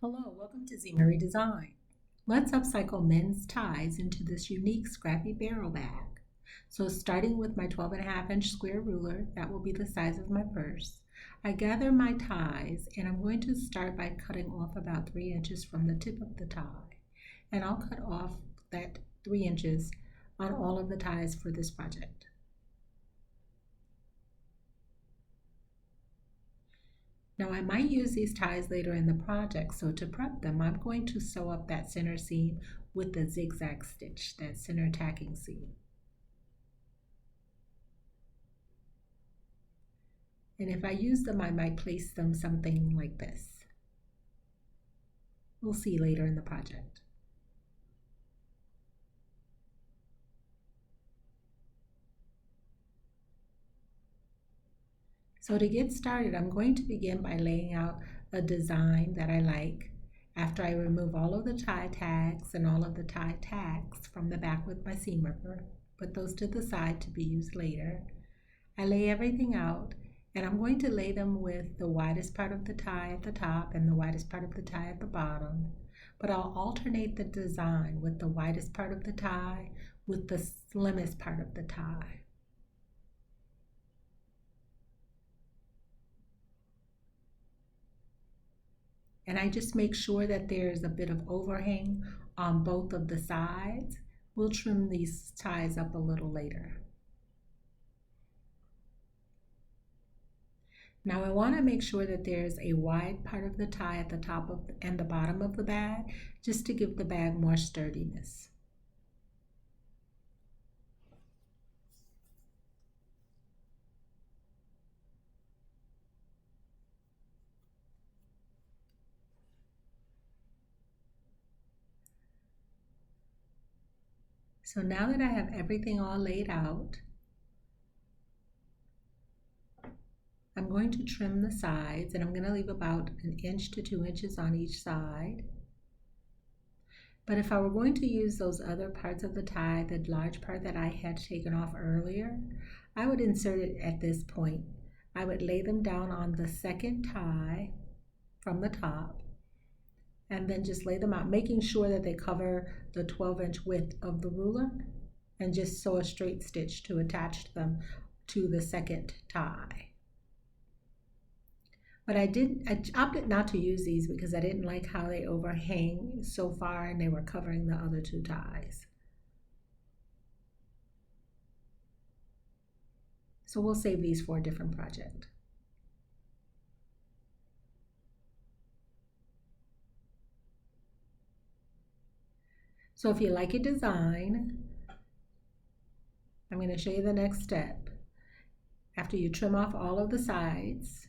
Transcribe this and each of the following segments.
Hello, welcome to Z Marie Design. Let's upcycle men's ties into this unique scrappy barrel bag. So starting with my 12.5-inch square ruler, that will be the size of my purse, I gather my ties and I'm going to start by cutting off about 3 inches from the tip of the tie. And I'll cut off that 3 inches on all of the ties for this project. Now I might use these ties later in the project, so to prep them, I'm going to sew up that center seam with the zigzag stitch, that center tacking seam. And if I use them, I might place them something like this. We'll see later in the project. So to get started, I'm going to begin by laying out a design that I like. After I remove all of the tie tags and all of the tie tags from the back with my seam ripper, put those to the side to be used later. I lay everything out, and I'm going to lay them with the widest part of the tie at the top and the widest part of the tie at the bottom. But I'll alternate the design with the widest part of the tie with the slimmest part of the tie. And I just make sure that there's a bit of overhang on both of the sides. We'll trim these ties up a little later. Now I want to make sure that there's a wide part of the tie at the top of and the bottom of the bag, just to give the bag more sturdiness. So now that I have everything all laid out, I'm going to trim the sides, and I'm going to leave about 1 inch to 2 inches on each side. But if I were going to use those other parts of the tie, the large part that I had taken off earlier, I would insert it at this point. I would lay them down on the second tie from the top, and then just lay them out, making sure that they cover the 12-inch width of the ruler, and just sew a straight stitch to attach them to the second tie. But I opted not to use these because I didn't like how they overhang so far and they were covering the other two ties. So we'll save these for a different project. So if you like a design, I'm going to show you the next step. After you trim off all of the sides,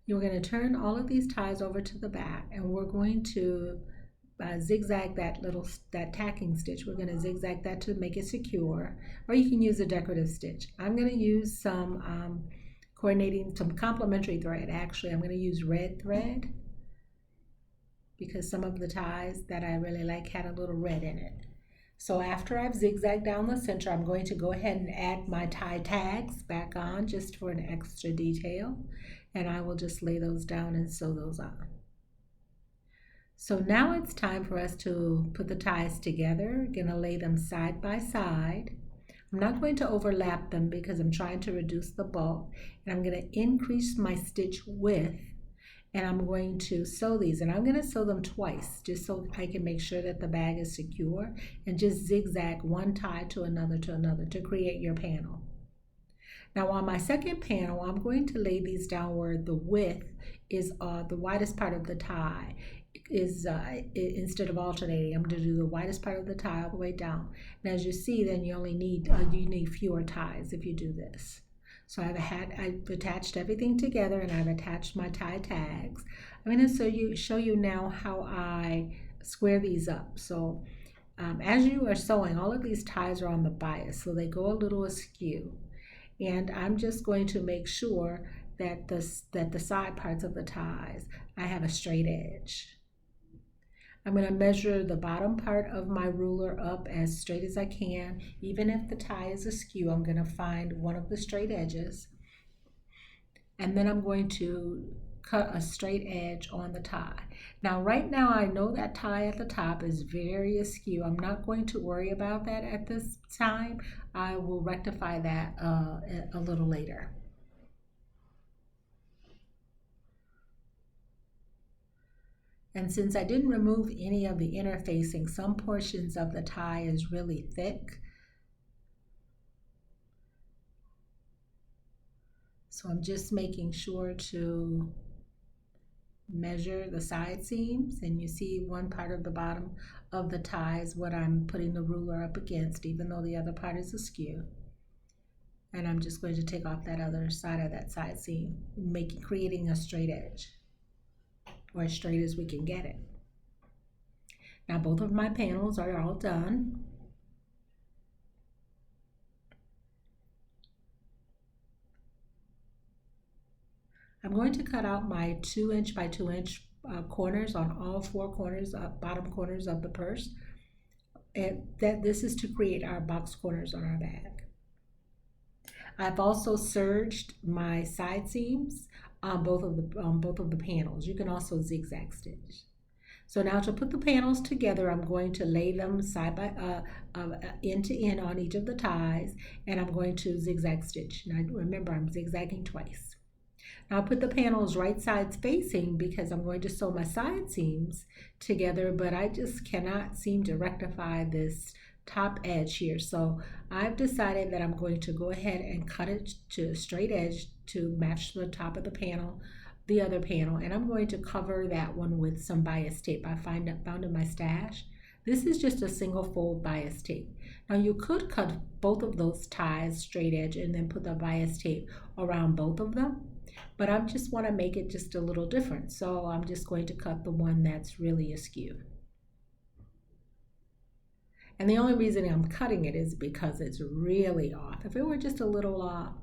you're going to turn all of these ties over to the back, and we're going to zigzag that tacking stitch. We're going to zigzag that to make it secure, or you can use a decorative stitch. I'm going to use some complementary thread. Actually, I'm going to use red thread because some of the ties that I really like had a little red in it. So after I've zigzagged down the center, I'm going to go ahead and add my tie tags back on just for an extra detail, and I will just lay those down and sew those on. So now it's time for us to put the ties together. I'm going to lay them side by side. I'm not going to overlap them because I'm trying to reduce the bulk, and I'm going to increase my stitch width, and I'm going to sew these, and I'm going to sew them twice just so I can make sure that the bag is secure, and just zigzag one tie to another to create your panel. Now on my second panel, I'm going to lay these down where the width is the widest part of the tie is instead of alternating. I'm going to do the widest part of the tie all the way down. And as you see, then you only need fewer ties if you do this. So I've attached everything together, and I've attached my tie tags. I'm going to show you now how I square these up. So as you are sewing, all of these ties are on the bias, so they go a little askew. And I'm just going to make sure that the side parts of the ties, I have a straight edge. I'm going to measure the bottom part of my ruler up as straight as I can. Even if the tie is askew, I'm going to find one of the straight edges. And then I'm going to cut a straight edge on the tie. Now right now I know that tie at the top is very askew. I'm not going to worry about that at this time. I will rectify that a little later. And since I didn't remove any of the interfacing, some portions of the tie is really thick. So I'm just making sure to measure the side seams, and you see one part of the bottom of the tie is what I'm putting the ruler up against, even though the other part is askew. And I'm just going to take off that other side of that side seam, creating a straight edge, or as straight as we can get it. Now both of my panels are all done. I'm going to cut out my 2" by 2" corners on all four corners, bottom corners of the purse. And this is to create our box corners on our bag. I've also serged my side seams on both of the panels. You can also zigzag stitch. So now to put the panels together, I'm going to lay them side by end to end on each of the ties, and I'm going to zigzag stitch. Now remember, I'm zigzagging twice. Now I'll put the panels right sides facing because I'm going to sew my side seams together, but I just cannot seem to rectify this top edge here. So I've decided that I'm going to go ahead and cut it to a straight edge to match the top of the panel, the other panel, and I'm going to cover that one with some bias tape I found in my stash. This is just a single fold bias tape. Now you could cut both of those ties straight edge and then put the bias tape around both of them, but I just want to make it just a little different. So I'm just going to cut the one that's really askew. And the only reason I'm cutting it is because it's really off. If it were just a little off,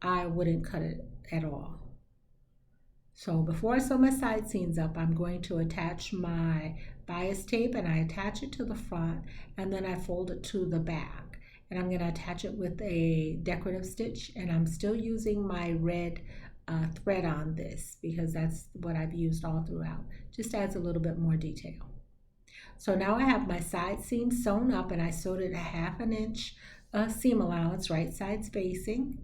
I wouldn't cut it at all. So before I sew my side seams up, I'm going to attach my bias tape, and I attach it to the front, and then I fold it to the back. And I'm going to attach it with a decorative stitch, and I'm still using my red thread on this because that's what I've used all throughout. Just adds a little bit more detail. So now I have my side seam sewn up, and I sewed it a 1/2 inch seam allowance, right sides facing.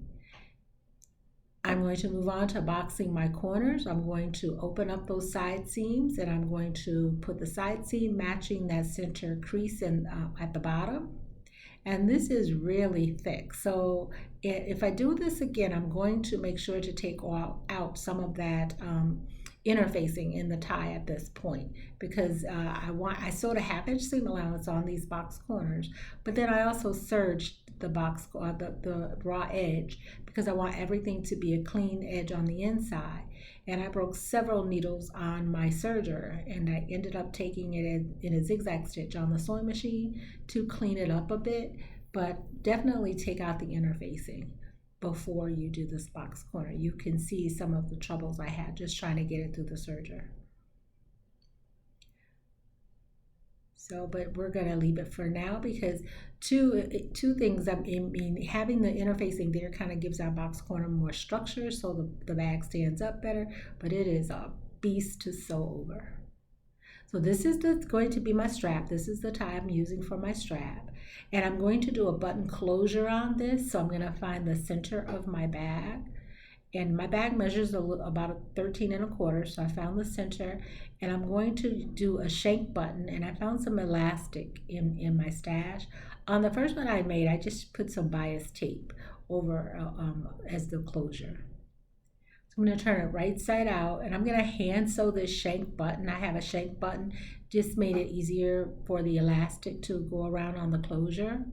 I'm going to move on to boxing my corners. I'm going to open up those side seams, and I'm going to put the side seam matching that center crease at the bottom. And this is really thick. So if I do this again, I'm going to make sure to take out some of that interfacing in the tie at this point, because I sewed a 1/2 inch seam allowance on these box corners, but then I also serged the the raw edge because I want everything to be a clean edge on the inside. And I broke several needles on my serger, and I ended up taking it in a zigzag stitch on the sewing machine to clean it up a bit, but definitely take out the interfacing before you do this box corner. You can see some of the troubles I had just trying to get it through the serger. So, but we're going to leave it for now because two things. I mean, having the interfacing there kind of gives our box corner more structure, so the bag stands up better, but it is a beast to sew over. So this is going to be my strap. This is the tie I'm using for my strap. And I'm going to do a button closure on this. So I'm going to find the center of my bag. And my bag measures about 13 1/4. So I found the center. And I'm going to do a shank button. And I found some elastic in my stash. On the first one I made, I just put some bias tape over as the closure. I'm going to turn it right side out, and I'm going to hand sew this shank button. I have a shank button, just made it easier for the elastic to go around on the closure.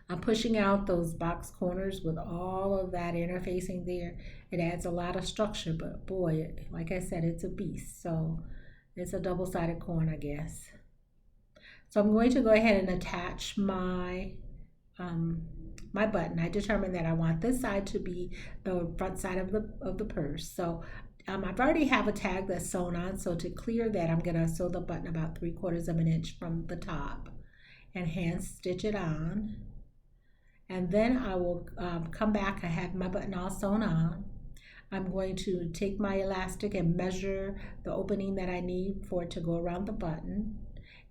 I'm pushing out those box corners with all of that interfacing there. It adds a lot of structure, but boy, like I said, it's a beast. So it's a double-sided coin, I guess. So I'm going to go ahead and attach my my button. I determined that I want this side to be the front side of the purse. So I've already have a tag that's sewn on, so to clear that, I'm going to sew the button about 3/4 of an inch from the top and hand stitch it on. And then I will come back. I have my button all sewn on. I'm going to take my elastic and measure the opening that I need for it to go around the button.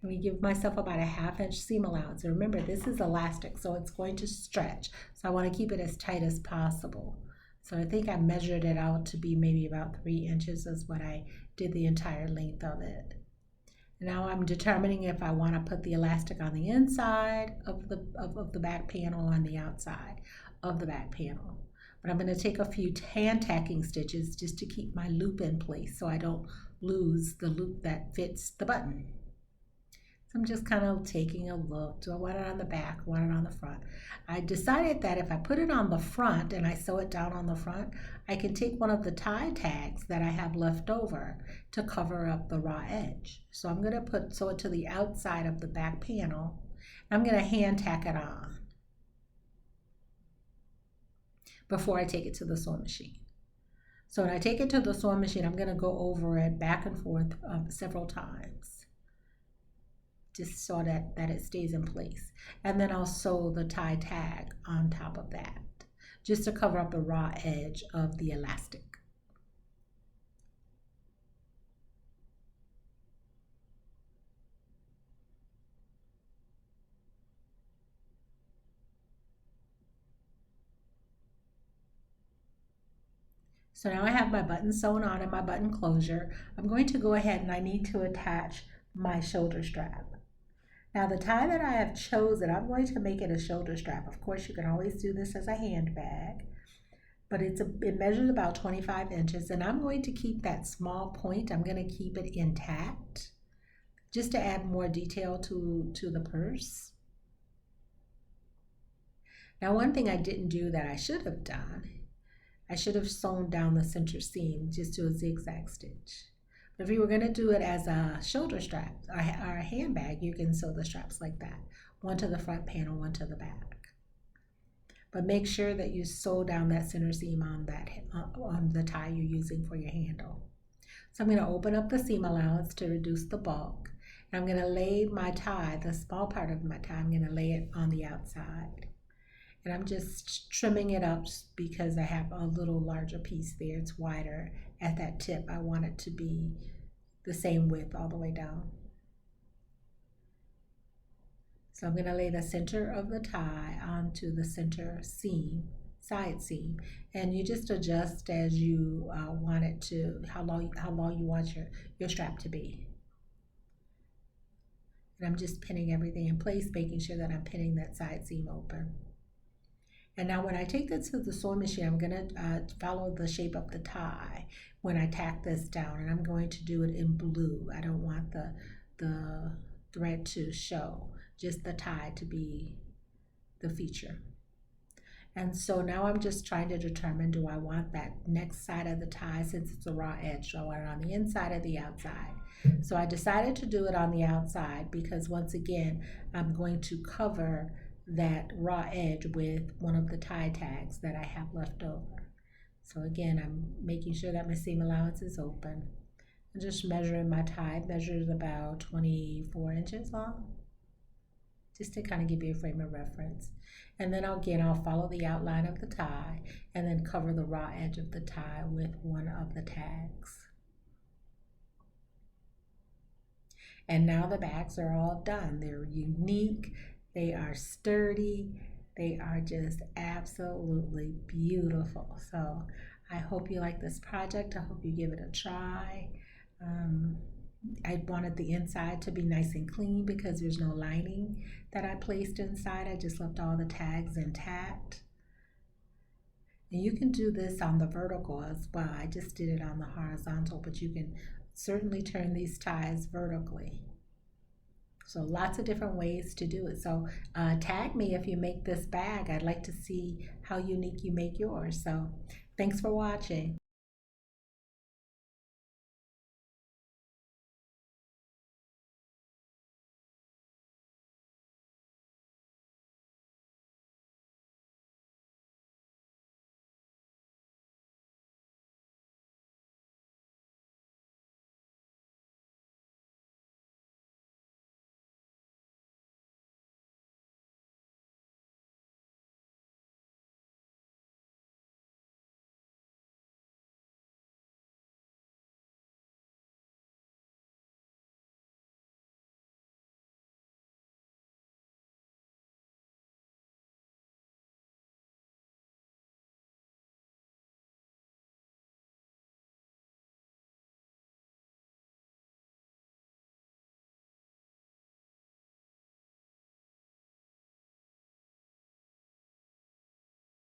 And we give myself about a 1/2 inch seam allowance. And remember, this is elastic, so it's going to stretch. So I want to keep it as tight as possible. So I think I measured it out to be maybe about 3 inches is what I did the entire length of it. Now I'm determining if I want to put the elastic on the inside of the back panel or on the outside of the back panel. But I'm going to take a few hand tacking stitches just to keep my loop in place so I don't lose the loop that fits the button. So I'm just kind of taking a look. Do I want it on the back? Want it on the front? I decided that if I put it on the front and I sew it down on the front, I can take one of the tie tags that I have left over to cover up the raw edge. So I'm going to sew it to the outside of the back panel. I'm going to hand tack it on before I take it to the sewing machine. So when I take it to the sewing machine, I'm going to go over it back and forth several times, just so that it stays in place. And then I'll sew the tie tag on top of that, just to cover up the raw edge of the elastic. So now I have my button sewn on and my button closure. I'm going to go ahead and I need to attach my shoulder strap. Now the tie that I have chosen, I'm going to make it a shoulder strap. Of course, you can always do this as a handbag, but it measures about 25 inches, and I'm going to keep that small point. I'm going to keep it intact just to add more detail to the purse. Now, one thing I didn't do that I should have done, I should have sewn down the center seam, just do a zigzag stitch. If you were going to do it as a shoulder strap or a handbag, you can sew the straps like that. One to the front panel, one to the back. But make sure that you sew down that center seam on the tie you're using for your handle. So I'm going to open up the seam allowance to reduce the bulk. And I'm going to lay my tie, the small part of my tie, I'm going to lay it on the outside. And I'm just trimming it up because I have a little larger piece there. It's wider at that tip. I want it to be the same width all the way down. So I'm going to lay the center of the tie onto the center seam, side seam, and you just adjust as you want it to, how long you want your strap to be. And I'm just pinning everything in place, making sure that I'm pinning that side seam open. And now when I take this to the sewing machine, I'm going to follow the shape of the tie when I tack this down, and I'm going to do it in blue. I don't want the thread to show, just the tie to be the feature. And so now I'm just trying to determine, do I want that next side of the tie, since it's a raw edge, do I want it on the inside or the outside? So I decided to do it on the outside because, once again, I'm going to cover that raw edge with one of the tie tags that I have left over. So again, I'm making sure that my seam allowance is open. I'm just measuring my tie. It measures about 24 inches long, just to kind of give you a frame of reference. And then again, I'll follow the outline of the tie and then cover the raw edge of the tie with one of the tags. And now the bags are all done. They're unique. They are sturdy. They are just absolutely beautiful. So I hope you like this project. I hope you give it a try. I wanted the inside to be nice and clean because there's no lining that I placed inside. I just left all the tags intact. And you can do this on the vertical as well. I just did it on the horizontal, but you can certainly turn these ties vertically. So lots of different ways to do it. So tag me if you make this bag. I'd like to see how unique you make yours. So thanks for watching.